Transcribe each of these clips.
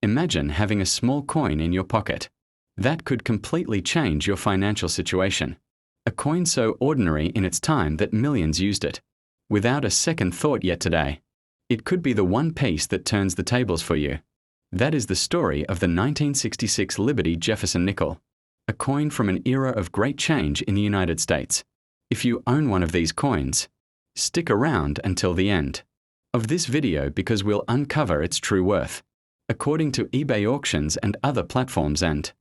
Imagine having a small coin in your pocket. That could completely change your financial situation. A coin so ordinary in its time that millions used it, without a second thought yet today. It could be the one piece that turns the tables for you. That is the story of the 1966 Liberty Jefferson Nickel, a coin from an era of great change in the United States. If you own one of these coins, stick around until the end of this video because we'll uncover its true worth, according to eBay auctions and other platforms, and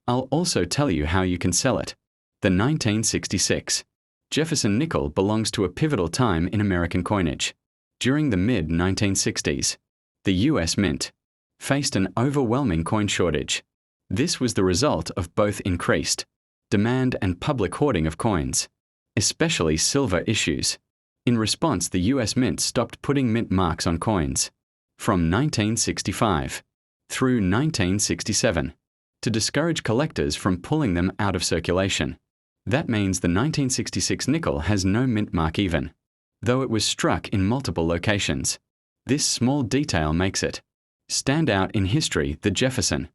I'll also tell you how you can sell it. The 1966 Jefferson Nickel belongs to a pivotal time in American coinage. During the mid-1960s, the U.S. Mint faced an overwhelming coin shortage. This was the result of both increased demand and public hoarding of coins, especially silver issues. In response, the U.S. Mint stopped putting mint marks on coins from 1965 through 1967 to discourage collectors from pulling them out of circulation. That means the 1966 nickel has no mint mark even though it was struck in multiple locations. This small detail makes it stand out in history. The Jefferson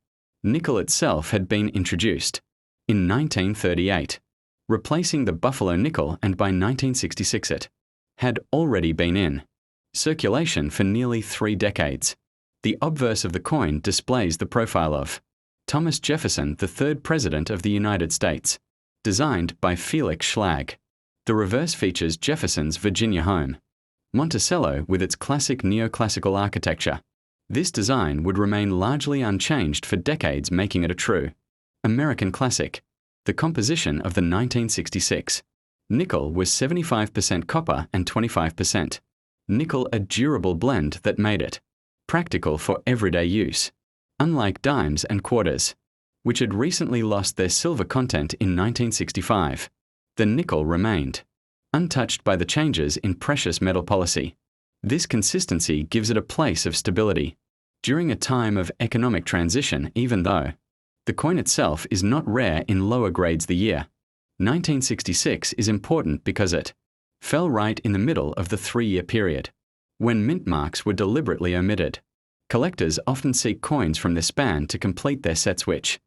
Nickel itself had been introduced in 1938, replacing the Buffalo nickel, and by 1966 it had already been in circulation for nearly 3 decades. The obverse of the coin displays the profile of Thomas Jefferson, the third President of the United States, designed by Felix Schlag. The reverse features Jefferson's Virginia home, Monticello, with its classic neoclassical architecture. This design would remain largely unchanged for decades, making it a true American classic. The composition of the 1966 nickel was 75% copper and 25% nickel, a durable blend that made it practical for everyday use. Unlike dimes and quarters, which had recently lost their silver content in 1965, the nickel remained untouched by the changes in precious metal policy. This consistency gives it a place of stability during a time of economic transition, even though the coin itself is not rare in lower grades. The year 1966 is important because it fell right in the middle of the 3-year period when mint marks were deliberately omitted. Collectors often seek coins from this span to complete their sets, which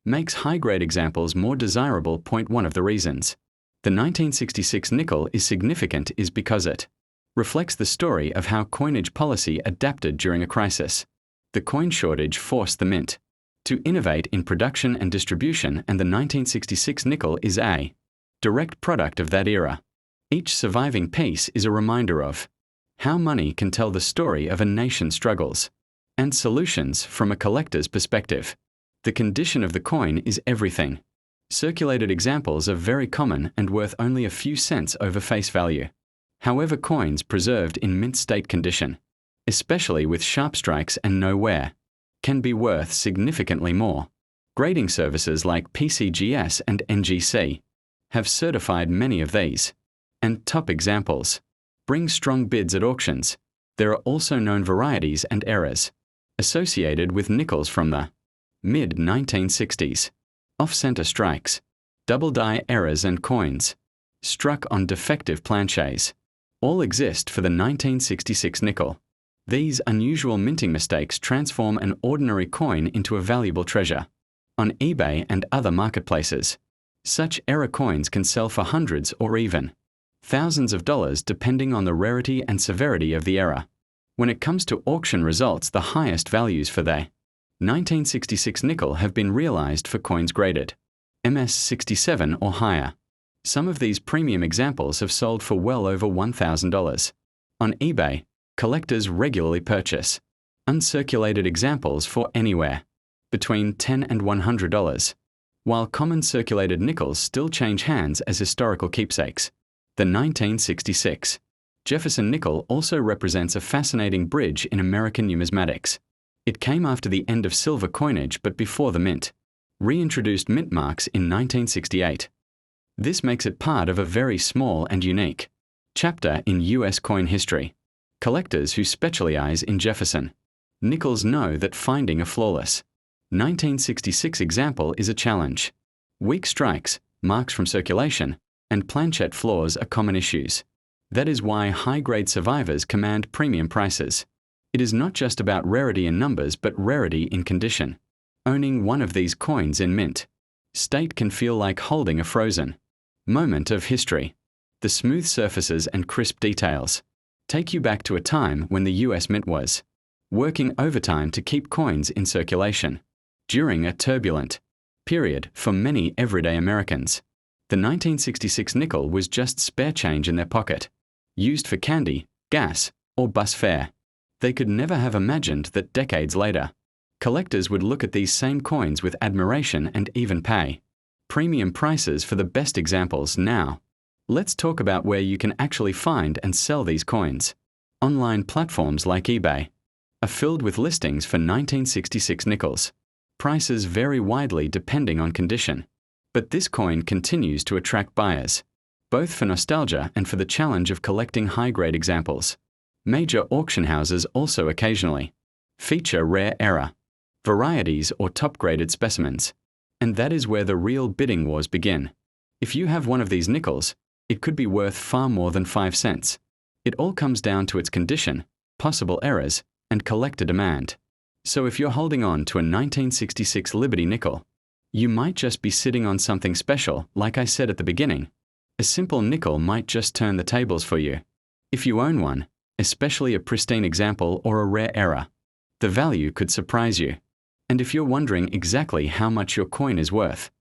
makes high-grade examples more desirable. One of the reasons the 1966 nickel is significant is because it reflects the story of how coinage policy adapted during a crisis. The coin shortage forced the mint to innovate in production and distribution, and the 1966 nickel is a direct product of that era. Each surviving piece is a reminder of how money can tell the story of a nation's struggles and solutions from a collector's perspective. The condition of the coin is everything. Circulated examples are very common and worth only a few cents over face value. However, coins preserved in mint state condition, especially with sharp strikes and no wear, can be worth significantly more. Grading services like PCGS and NGC have certified many of these, and top examples bring strong bids at auctions. There are also known varieties and errors associated with nickels from the mid-1960s. Off-center strikes, double-die errors, and coins struck on defective planchets all exist for the 1966 nickel. These unusual minting mistakes transform an ordinary coin into a valuable treasure. On eBay and other marketplaces, such error coins can sell for hundreds or even thousands of dollars depending on the rarity and severity of the error. When it comes to auction results, the highest values for the 1966 nickel have been realized for coins graded MS-67 or higher. Some of these premium examples have sold for well over $1,000. On eBay, collectors regularly purchase uncirculated examples for anywhere between $10 and $100, while common circulated nickels still change hands as historical keepsakes. The 1966 Jefferson Nickel also represents a fascinating bridge in American numismatics. It came after the end of silver coinage but before the mint reintroduced mint marks in 1968. This makes it part of a very small and unique chapter in U.S. coin history. Collectors who specialize in Jefferson nickels know that finding a flawless 1966 example is a challenge. Weak strikes, marks from circulation, and planchette flaws are common issues. That is why high-grade survivors command premium prices. It is not just about rarity in numbers, but rarity in condition. Owning one of these coins in mint state can feel like holding a frozen moment of history. The smooth surfaces and crisp details take you back to a time when the US Mint was working overtime to keep coins in circulation during a turbulent period for many everyday Americans. The 1966 nickel was just spare change in their pocket, used for candy, gas, or bus fare. They could never have imagined that decades later, collectors would look at these same coins with admiration and even pay premium prices for the best examples. Now, let's talk about where you can actually find and sell these coins. Online platforms like eBay are filled with listings for 1966 nickels. Prices vary widely depending on condition, but this coin continues to attract buyers, both for nostalgia and for the challenge of collecting high-grade examples. Major auction houses also occasionally feature rare era varieties or top-graded specimens, and that is where the real bidding wars begin. If you have one of these nickels, it could be worth far more than 5 cents. It all comes down to its condition, possible errors, and collector demand. So if you're holding on to a 1966 Liberty nickel, you might just be sitting on something special. Like I said at the beginning, a simple nickel might just turn the tables for you. If you own one, especially a pristine example or a rare era, the value could surprise you. And if you're wondering exactly how much your coin is worth,